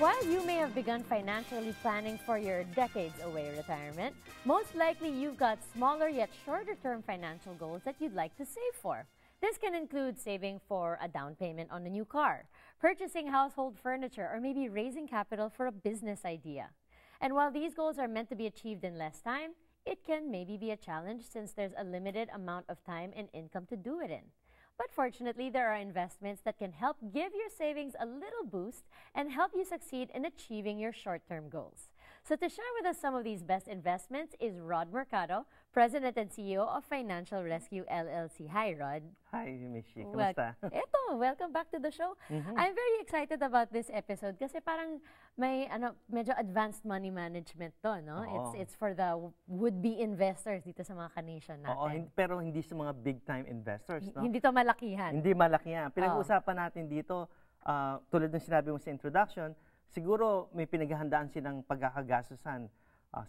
While you may have begun financially planning for your decades-away retirement, most likely you've got smaller yet shorter-term financial goals that you'd like to save for. This can include saving for a down payment on a new car, purchasing household furniture, or maybe raising capital for a business idea. And while these goals are meant to be achieved in less time, it can maybe be a challenge since there's a limited amount of time and income to do it in. But fortunately, there are investments that can help give your savings a little boost and help you succeed in achieving your short-term goals. So to share with us some of these best investments is Rod Mercado, President and CEO of Financial Rescue LLC. Hi, Rod. Hi, Mishi. Kamusta? Welcome back to the show. I'm very excited about this episode kasi parang may medyo advanced money management to, no? It's for the would-be investors dito sa mga ka-nation natin. Oo, pero hindi sa mga big-time investors, no? Hindi to malakihan. Hindi malakihan. Pinag-uusapan natin dito, tulad ng sinabi mo sa introduction, siguro may pinaghahandaan silang pagkakagastusan,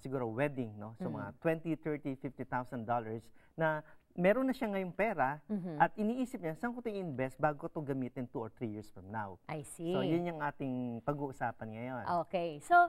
siguro wedding, no? So mga $20, $30, $50,000 na meron na siya ngayong pera at iniisip niya, saan ko ito i-invest bago ko ito gamitin 2 or 3 years from now. I see. So yun yung ating pag-uusapan ngayon. Okay. So,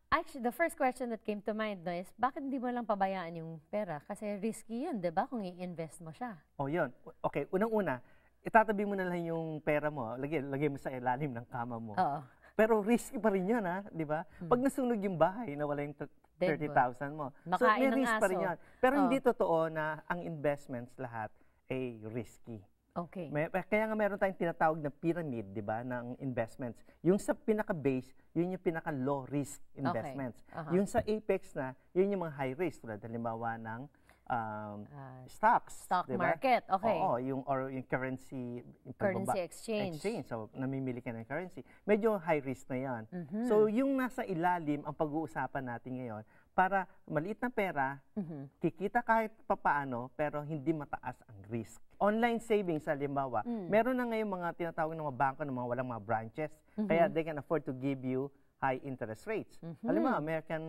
actually, the first question that came to mind no, is, bakit hindi mo lang pabayaan yung pera? Kasi risky yun, di ba, kung i-invest mo siya? Oh, yun. Okay, unang-una, itatabi mo na lang yung pera mo, lagay mo sa ilalim ng kama mo. Oo. Pero risky pa rin yun, ha? Di ba? Pag nasunog yung bahay, nawala yung 30,000 mo. So, may risk pa rin yun. Pero hindi totoo na ang investments lahat ay risky. Okay. Kaya nga meron tayong tinatawag na pyramid, di ba, ng investments. Yung sa pinaka-base, yun yung pinaka-low risk investments. Okay. Yung sa apex na, yun yung mga high risk. Tulad halimbawa ng stocks. Stock diba? market, okay. Oo, yung currency. Currency exchange. So, namimili ka ng currency. Medyo high risk na yan. So, yung nasa ilalim, ang pag-uusapan natin ngayon, para maliit na pera, kikita kahit papaano, pero hindi mataas ang risk. Online savings, halimbawa, meron na ngayon mga tinatawag ng mga bangko ng mga walang mga branches, kaya they can afford to give you high interest rates. Halimbawa, American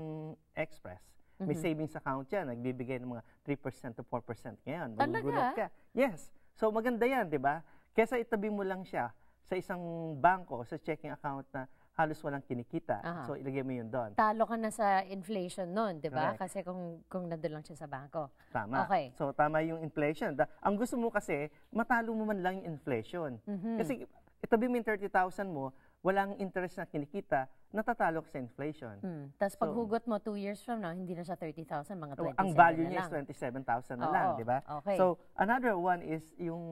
Express. May savings account yan, nagbibigay ng mga 3% to 4% ngayon. Magugulat ka. Yes. So maganda yan, di ba? Kesa itabi mo lang siya sa isang bangko, sa checking account na halos walang kinikita. So ilagay mo yun doon. Talo ka na sa inflation noon, di ba? Kasi kung nandun lang siya sa bangko. Tama. Okay. So tama yung inflation. Ang gusto mo kasi, matalo mo man lang yung inflation. Kasi itabi mo yung 30,000 mo, walang interest na kinikita, natatalo ka sa inflation. Tapos paghugot mo 2 years from now, hindi na siya 30,000, mga 27 ang value na niya lang. is 27,000 na lang, di ba? Okay. So, another one is yung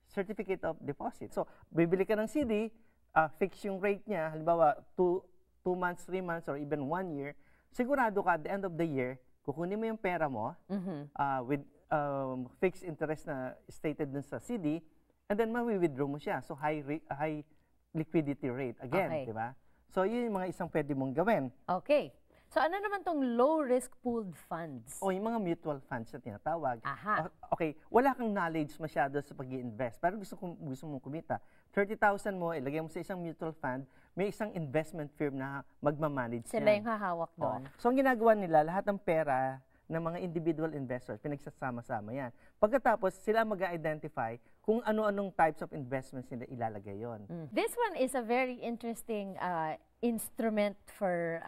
certificate of deposit. So, bibili ka ng CD, fix yung rate niya, halimbawa 2 months, 3 months, or even 1 year, sigurado ka at the end of the year, kukunin mo yung pera mo with fixed interest na stated dun sa CD, and then ma-withdraw mo siya. So, high liquidity rate. Again, di ba? So, yun yung mga isang pwede mong gawin. Okay. So, ano naman tong low-risk pooled funds? O, yung mga mutual funds na tinatawag. Aha. Okay, wala kang knowledge masyado sa pag-i-invest. Pero gusto mong kumita. 30,000 mo, ilagay mo sa isang mutual fund, may isang investment firm na magmamanage Sila yung hahawak doon. So, ang ginagawa nila, lahat ng pera ng mga individual investors, pinagsasama-sama yan. Pagkatapos, sila mag-identify kung ano-anong types of investments nila ilalagay yon. This one is a very interesting instrument for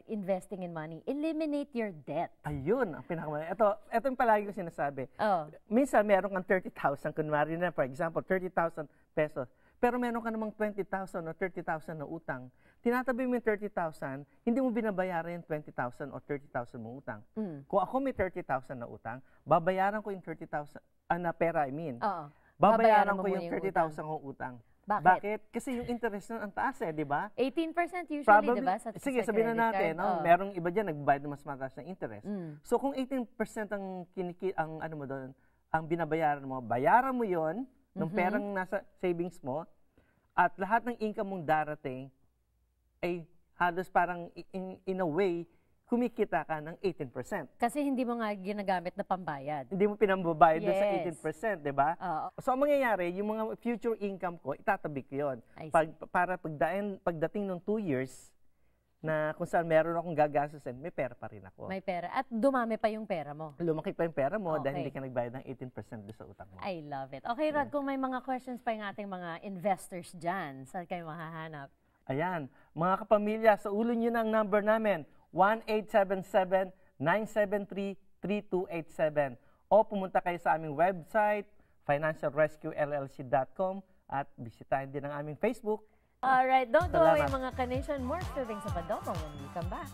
investing in money. Eliminate your debt. Ayun, ang pinakamali. Ito yung palagi ko sinasabi. Minsan, meron kang 30,000, kunwari na, for example, 30,000 pesos. Pero meron ka namang 20,000 o 30,000 na utang. Tinatabi mo yung 30,000, hindi mo binabayaran yung 20,000 o 30,000 mo utang. Kung ako may 30,000 na utang, babayaran ko yung 30,000 na pera, I mean. Babayaran ko yung 30,000 kong utang. Bakit? Kasi yung interest nun ang taas di ba? 18% usually, di ba? Sige, sabihin na natin, merong iba dyan nagbayad ng mas mataas na interest. So kung 18% ang ang binabayaran mo, bayaran mo yon ng perang nasa savings mo, at lahat ng income mong darating ay halos parang in a way, kumikita ka ng 18%. Kasi hindi mo nga ginagamit na pambayad. Hindi mo pinambabayad doon sa 18%, di ba? So, ang mangyayari, yung mga future income ko, itatabi ko yun. Para pagdating ng 2 years, na kung saan meron akong gagastusin, may pera pa rin ako. May pera. At dumami pa yung pera mo. Lumaki pa yung pera mo dahil hindi ka nagbayad ng 18% doon sa utang mo. I love it. Okay, Rod, kung may mga questions pa yung ating mga investors dyan, saan kayo mahahanap? Ayan, mga kapamilya, sa ulo nyo ng number namin, 1-877-973-3287. O pumunta kayo sa aming website, financialrescuellc.com, at bisitahin din ang aming Facebook. Alright, don't go away Salamat. mga ka-nation. More serving sa Padomo when we come back.